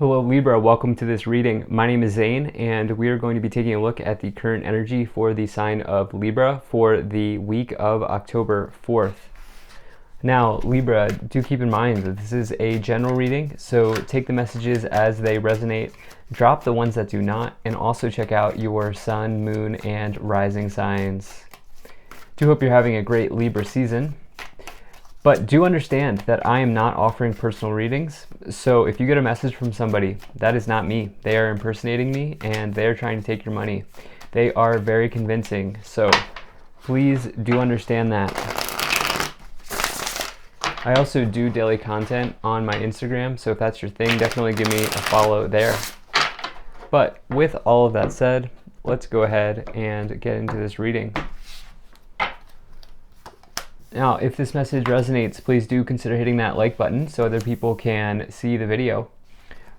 Hello Libra, welcome to this reading. My name is Zane and we are going to be taking a look at the current energy for the sign of Libra for the week of October 4th. Now Libra, do keep in mind that this is a general reading, so take the messages as they resonate, drop the ones that do not, and also check out your sun, moon, and rising signs. Do hope you're having a great Libra season. But do understand that I am not offering personal readings, so if you get a message from somebody, that is not me. They are impersonating me, and they are trying to take your money. They are very convincing, so please do understand that. I also do daily content on my Instagram, so if that's your thing, definitely give me a follow there. But with all of that said, let's go ahead and get into this reading. Now, if this message resonates, please do consider hitting that like button so other people can see the video.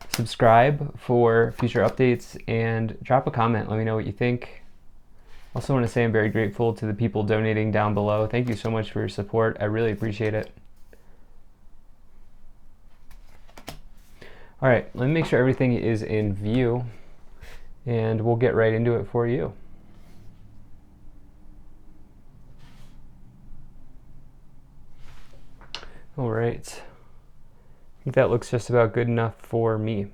Subscribe for future updates and drop a comment. Let me know what you think. Also want to say I'm very grateful to the people donating down below. Thank you so much for your support. I really appreciate it. All right, let me make sure everything is in view and we'll get right into it for you. All right, I think that looks just about good enough for me.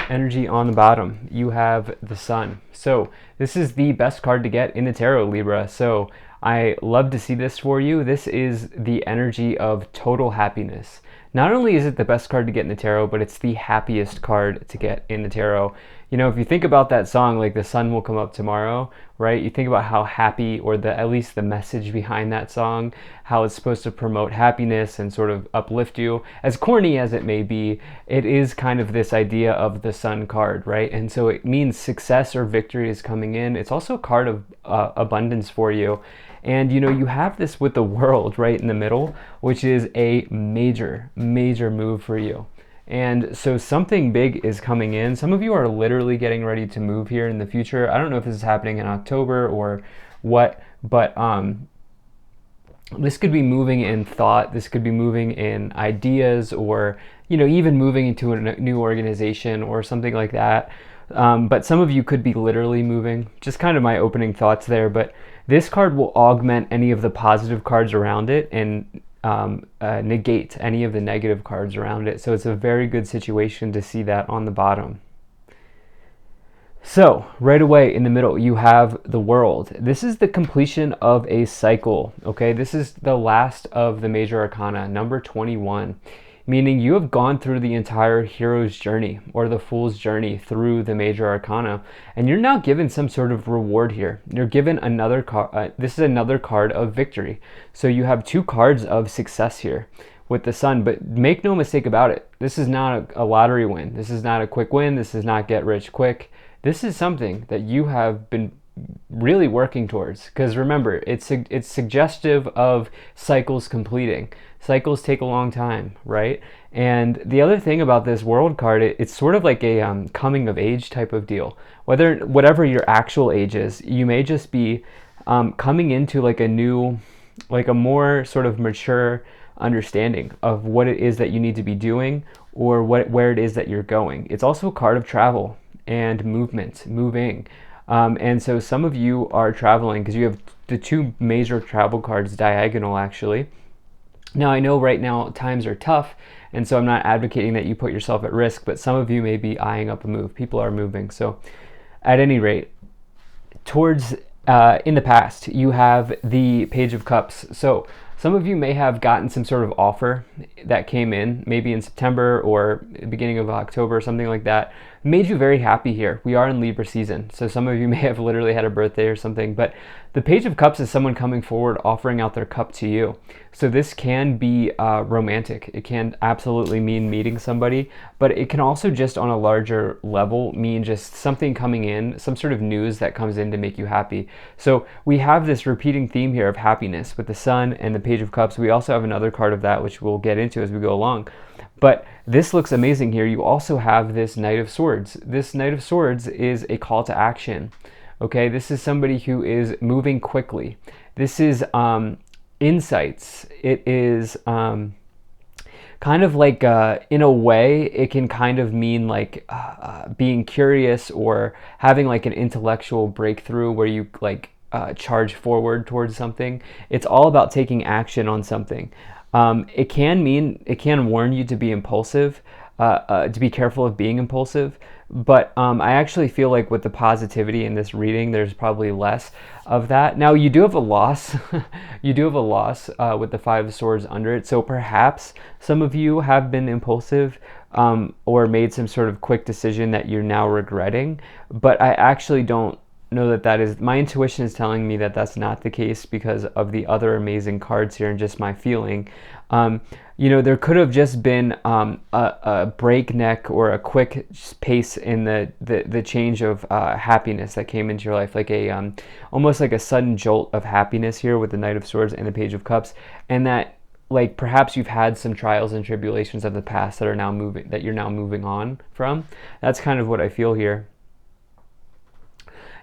Energy on the bottom, you have the sun. So this is the best card to get in the tarot, Libra. So I love to see this for you. This is the energy of total happiness. Not only is it the best card to get in the tarot, but it's the happiest card to get in the tarot. You know, if you think about that song, like The Sun Will Come Up Tomorrow, right? You think about how happy, or at least the message behind that song, how it's supposed to promote happiness and sort of uplift you. As corny as it may be, it is kind of this idea of the sun card, right? And so it means success or victory is coming in. It's also a card of abundance for you. And you know, you have this with the world right in the middle, which is a major move for you. And so something big is coming in. Some of you are literally getting ready to move here in the future. I don't know if this is happening in October or what, but this could be moving in thought. This could be moving in ideas, or, you know, even moving into a new organization or something like that. But some of you could be literally moving. Just kind of my opening thoughts there. But this card will augment any of the positive cards around it and negate any of the negative cards around it. So it's a very good situation to see that on the bottom. So right away in the middle, you have the World. This is the completion of a cycle. Okay, this is the last of the major arcana, number 21. Meaning you have gone through the entire hero's journey, or the fool's journey, through the major arcana, and you're now given some sort of reward here. You're given another card. This is another card of victory. So you have two cards of success here with the sun, but make no mistake about it. This is not a lottery win. This is not a quick win. This is not get rich quick. This is something that you have been really working towards, because remember, it's suggestive of cycles completing. Cycles take a long time, right? And the other thing about this World card, it's sort of like a coming of age type of deal. Whatever your actual age is, you may just be coming into like a more sort of mature understanding of what it is that you need to be doing, or where it is that you're going. It's also a card of travel and movement, moving. And so some of you are traveling because you have the two major travel cards diagonal, actually. Now, I know right now times are tough, and so I'm not advocating that you put yourself at risk, but some of you may be eyeing up a move. People are moving. So at any rate, towards in the past, you have the Page of Cups. So some of you may have gotten some sort of offer that came in, maybe in September or the beginning of October, or something like that. Made you very happy here. We are in Libra season, so some of you may have literally had a birthday or something, but the Page of Cups is someone coming forward offering out their cup to you. So this can be romantic. It can absolutely mean meeting somebody, but it can also just on a larger level mean just something coming in, some sort of news that comes in to make you happy. So we have this repeating theme here of happiness with the Sun and the Page of Cups. We also have another card of that, which we'll get into as we go along. But this looks amazing here. You also have this Knight of Swords. This Knight of Swords is a call to action. Okay, this is somebody who is moving quickly. This is insights. It is kind of like in a way it can kind of mean like being curious or having like an intellectual breakthrough where you like charge forward towards something. It's all about taking action on something. It can warn you to be impulsive, to be careful of being impulsive. But I actually feel like with the positivity in this reading, there's probably less of that. Now you do have a loss. You do have a loss with the Five of Swords under it. So perhaps some of you have been impulsive or made some sort of quick decision that you're now regretting. But I actually don't know that that is, my intuition is telling me that that's not the case because of the other amazing cards here and just my feeling. There could have just been a breakneck or a quick pace in the change of happiness that came into your life, like a almost like a sudden jolt of happiness here with the Knight of Swords and the Page of Cups, and that like perhaps you've had some trials and tribulations of the past that you're now moving on from. That's kind of what I feel here.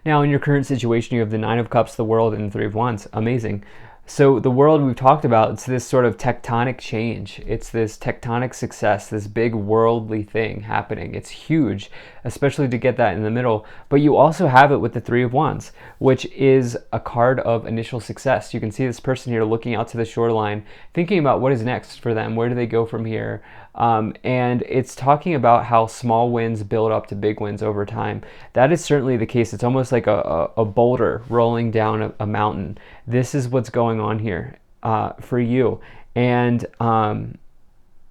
Now, in your current situation, you have the Nine of Cups, the World, and the Three of Wands. Amazing. So the world we've talked about, it's this sort of tectonic change. It's this tectonic success, this big worldly thing happening. It's huge, especially to get that in the middle. But you also have it with the Three of Wands, which is a card of initial success. You can see this person here looking out to the shoreline, thinking about what is next for them. Where do they go from here? And it's talking about how small wins build up to big wins over time. That is certainly the case. It's almost like a boulder rolling down a mountain. This is what's going on here for you. And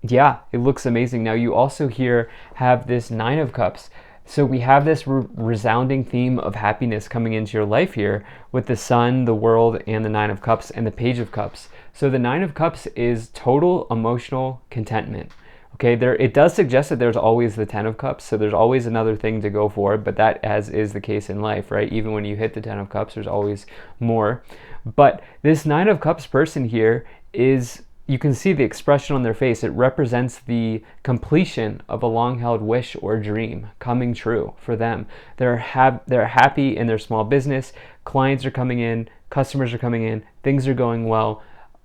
yeah, it looks amazing. Now you also here have this Nine of Cups. So we have this resounding theme of happiness coming into your life here with the Sun, the World, and the Nine of Cups, and the Page of Cups. So the Nine of Cups is total emotional contentment. Okay, it does suggest that there's always the Ten of Cups, so there's always another thing to go for, but that as is the case in life, right? Even when you hit the Ten of Cups, there's always more. But this Nine of Cups person here is, you can see the expression on their face. It represents the completion of a long-held wish or dream coming true for them. They're happy in their small business. Clients are coming in, customers are coming in, things are going well.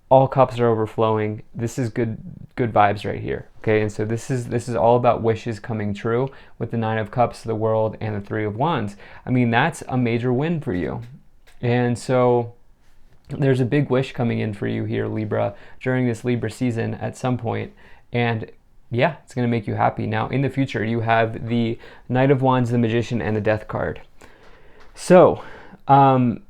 All cups are overflowing. This is good vibes right here. Okay, and so this is all about wishes coming true with the Nine of Cups, the World, and the Three of Wands. I mean, that's a major win for you. And so there's a big wish coming in for you here, Libra, during this Libra season at some point. And yeah, it's going to make you happy. Now, in the future, you have the Knight of Wands, the Magician, and the Death card. So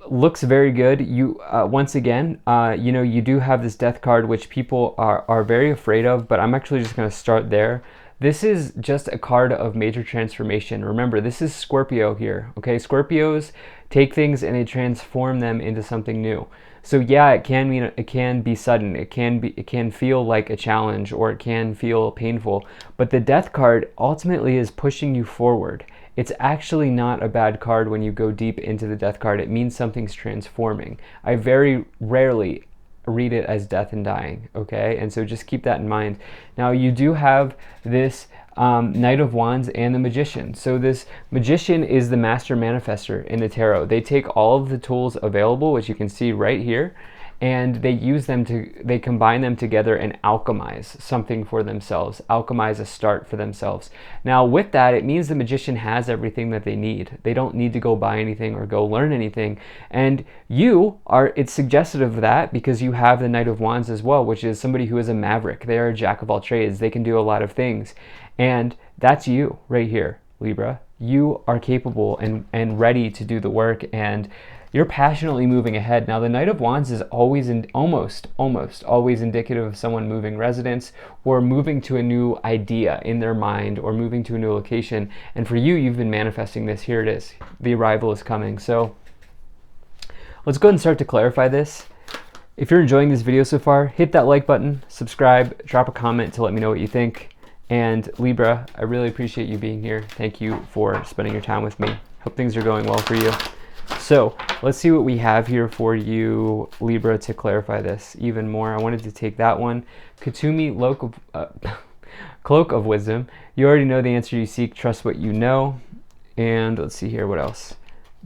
looks very good. You once again, you do have this Death card, which people are very afraid of, but I'm actually just going to start there. This is just a card of major transformation. Remember, this is Scorpio here. Okay, Scorpios take things and they transform them into something new. So yeah, it can be sudden. It can feel like a challenge, or it can feel painful. But the Death card ultimately is pushing you forward. It's actually not a bad card when you go deep into the Death card. It means something's transforming. I very rarely read it as death and dying, okay? And so just keep that in mind. Now you do have this Knight of Wands and the Magician. So this Magician is the master manifester in the tarot. They take all of the tools available, which you can see right here, and they combine them together and alchemize something for themselves, alchemize a start for themselves. Now with that, it means the Magician has everything that they need. They don't need to go buy anything or go learn anything. And it's suggestive of that because you have the Knight of Wands as well, which is somebody who is a maverick. They are a jack of all trades. They can do a lot of things. And that's you right here, Libra. You are capable and ready to do the work, and you're passionately moving ahead. Now, the Knight of Wands is always almost always indicative of someone moving residence or moving to a new idea in their mind or moving to a new location. And for you, you've been manifesting this. Here it is. The arrival is coming. So let's go ahead and start to clarify this. If you're enjoying this video so far, hit that like button, subscribe, drop a comment to let me know what you think. And Libra, I really appreciate you being here. Thank you for spending your time with me. Hope things are going well for you. So let's see what we have here for you, Libra, to clarify this even more. I wanted to take that one. Katumi, Cloak of Wisdom. You already know the answer you seek. Trust what you know. And let's see here, what else?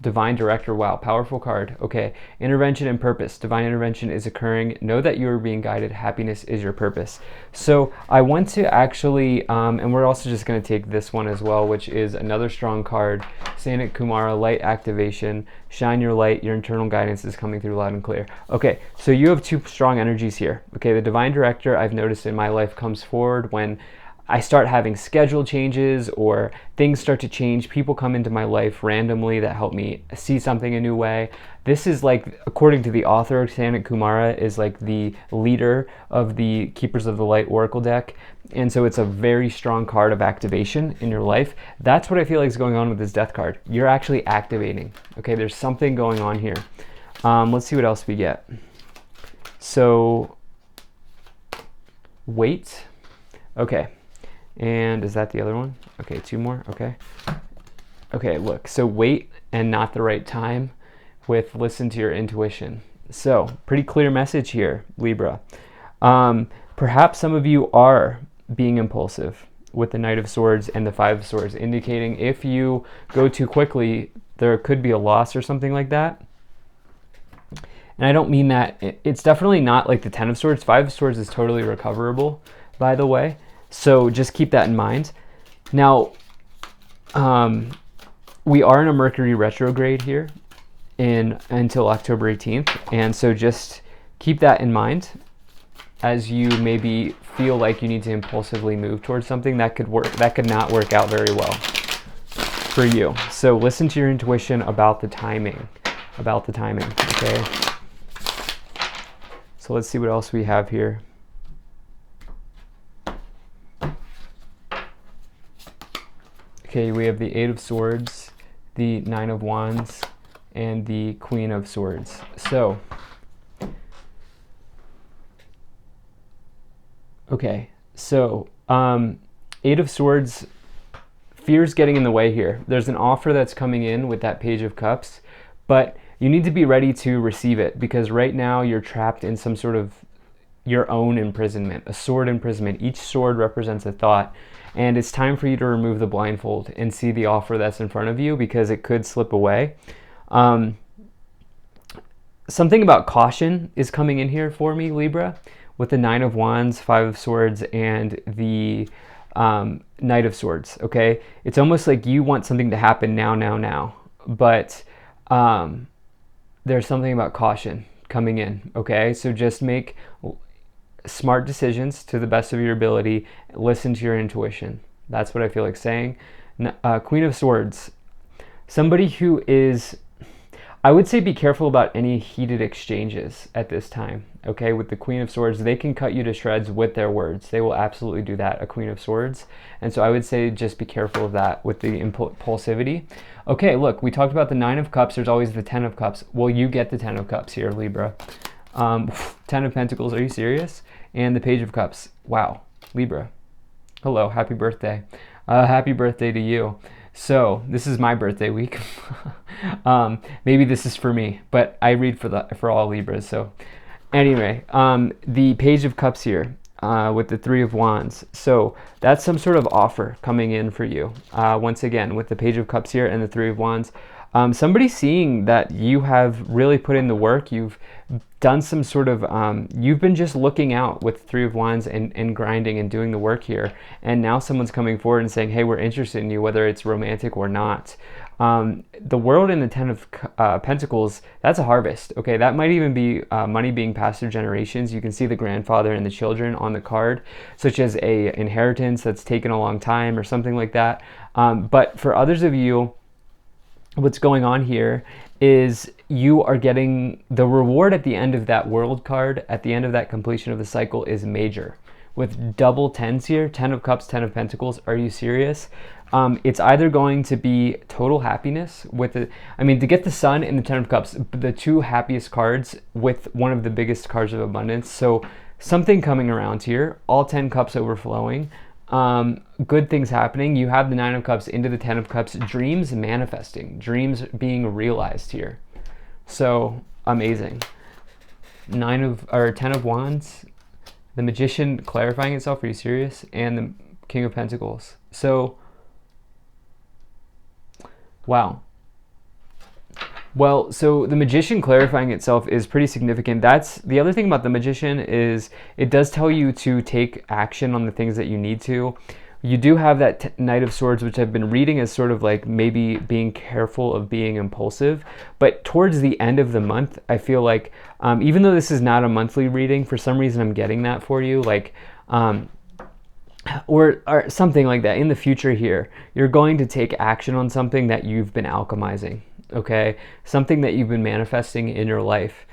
Divine director, wow, powerful card. Okay, intervention and purpose. Divine intervention is occurring. Know that you are being guided. Happiness is your purpose. So I want to actually, and we're also just going to take this one as well, which is another strong card. Sanat Kumara, light activation. Shine your light. Your internal guidance is coming through loud and clear. Okay, so you have two strong energies here. Okay, the divine director I've noticed in my life comes forward when I start having schedule changes or things start to change. People come into my life randomly that help me see something a new way. This is like, according to the author, Sanat Kumara is like the leader of the Keepers of the Light Oracle deck. And so it's a very strong card of activation in your life. That's what I feel like is going on with this death card. You're actually activating. Okay, there's something going on here. Let's see what else we get. So, wait. Okay. And is that the other one? Okay, two more. Okay. Okay, look. So wait and not the right time with listen to your intuition. So pretty clear message here, Libra. Perhaps some of you are being impulsive with the Knight of Swords and the Five of Swords, indicating if you go too quickly, there could be a loss or something like that. And I don't mean that. It's definitely not like the Ten of Swords. Five of Swords is totally recoverable, by the way. So just keep that in mind. Now, we are in a Mercury retrograde here until October 18th. And so just keep that in mind as you maybe feel like you need to impulsively move towards something that could work, that could not work out very well for you. So listen to your intuition about the timing, okay? So let's see what else we have here. Okay, we have the Eight of Swords, the Nine of Wands, and the Queen of Swords. So, okay, so Eight of Swords, fear's getting in the way here. There's an offer that's coming in with that Page of Cups, but you need to be ready to receive it because right now you're trapped in some sort of your own imprisonment, a sword imprisonment. Each sword represents a thought. And it's time for you to remove the blindfold and see the offer that's in front of you because it could slip away. Something about caution is coming in here for me, Libra, with the Nine of Wands, Five of Swords, and the Knight of Swords, okay? It's almost like you want something to happen now. But there's something about caution coming in, okay? So just make smart decisions to the best of your ability. Listen to your intuition. That's what I feel like saying. Queen of Swords. Somebody who is, I would say be careful about any heated exchanges at this time. Okay, with the Queen of Swords, they can cut you to shreds with their words. They will absolutely do that, a Queen of Swords. And so I would say just be careful of that with the impulsivity. Okay, look, we talked about the Nine of Cups. There's always the Ten of Cups. Well, you get the Ten of Cups here, Libra. Ten of Pentacles, are you serious? And the Page of Cups. Wow, Libra. Hello, happy birthday. Happy birthday to you. So this is my birthday week. Maybe this is for me, but I read for all Libras. So anyway, the Page of Cups here with the Three of Wands. So that's some sort of offer coming in for you. Once again, with the Page of Cups here and the Three of Wands. Somebody seeing that you have really put in the work, you've done some sort of, you've been just looking out with Three of Wands and grinding and doing the work here. And now someone's coming forward and saying, hey, we're interested in you, whether it's romantic or not. The World and the Ten of Pentacles, that's a harvest. Okay, that might even be money being passed through generations. You can see the grandfather and the children on the card, such as a inheritance that's taken a long time or something like that. But for others of you, what's going on here is you are getting the reward at the end of that World card, at the end of that completion of the cycle is major. With double tens here, 10 of Cups, 10 of Pentacles, are you serious? It's either going to be total happiness with the, I mean, to get the Sun and the 10 of Cups, the two happiest cards with one of the biggest cards of abundance. So something coming around here, all 10 cups overflowing. Good things happening. You have the Nine of Cups into the 10 of Cups, dreams manifesting, dreams being realized here. So amazing. 10 of Wands, the Magician clarifying itself, are you serious? And the King of Pentacles. So wow. Well, so the magician clarifying itself is pretty significant. That's the other thing about the magician is it does tell you to take action on the things that you need to. You do have that Knight of Swords, which I've been reading as sort of like maybe being careful of being impulsive. But towards the end of the month, I feel like even though this is not a monthly reading, for some reason I'm getting that for you. Like, or something like that in the future here, you're going to take action on something that you've been alchemizing, okay? Something that you've been manifesting in your life.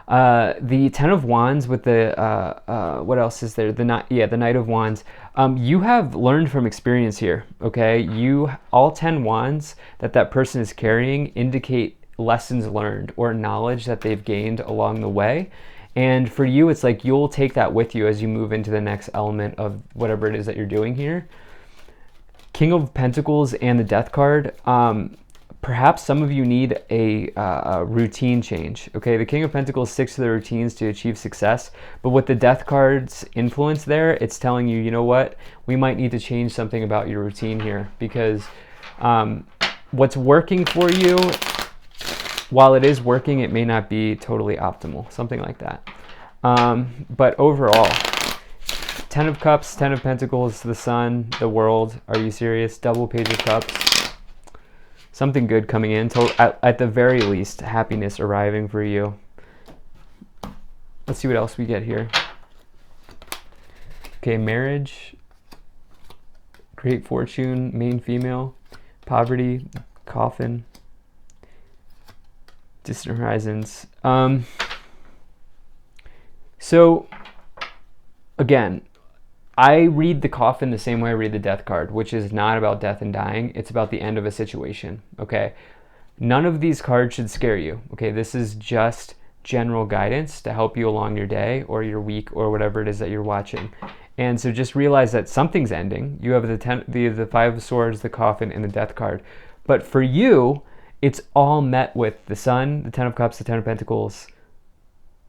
The Ten of Wands with the, what else is there? The Knight of Wands. You have learned from experience here, okay? All 10 wands that person is carrying indicate lessons learned or knowledge that they've gained along the way. And for you, it's like you'll take that with you as you move into the next element of whatever it is that you're doing here. King of Pentacles and the Death card. Perhaps some of you need a routine change. Okay, the King of Pentacles sticks to the routines to achieve success, but with the Death card's influence there, it's telling you, you know what, we might need to change something about your routine here, because what's working for you, while it is working, it may not be totally optimal, something like that. But overall, 10 of Cups, 10 of Pentacles, the Sun, the World. Are you serious? Double Page of Cups. Something good coming in. At the very least, happiness arriving for you. Let's see what else we get here. Okay, marriage, great fortune, main female, poverty, coffin, distant horizons. So again, I read the coffin the same way I read the Death card, which is not about death and dying. It's about the end of a situation, okay? None of these cards should scare you, okay? This is just general guidance to help you along your day or your week or whatever it is that you're watching. And so just realize that something's ending. You have the Five of Swords, the coffin, and the Death card. But for you, it's all met with the Sun, the Ten of Cups, the Ten of Pentacles,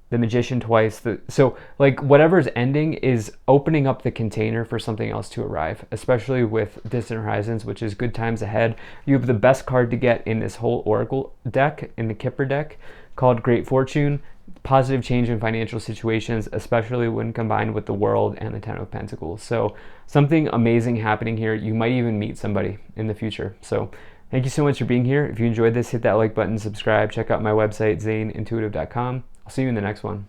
the Magician twice. So like whatever's ending is opening up the container for something else to arrive, especially with Distant Horizons, which is good times ahead. You have the best card to get in this whole Oracle deck, in the Kipper deck, called Great Fortune. Positive change in financial situations, especially when combined with the World and the Ten of Pentacles. So something amazing happening here. You might even meet somebody in the future. So thank you so much for being here. If you enjoyed this, hit that like button, subscribe, check out my website, zaneintuitive.com. I'll see you in the next one.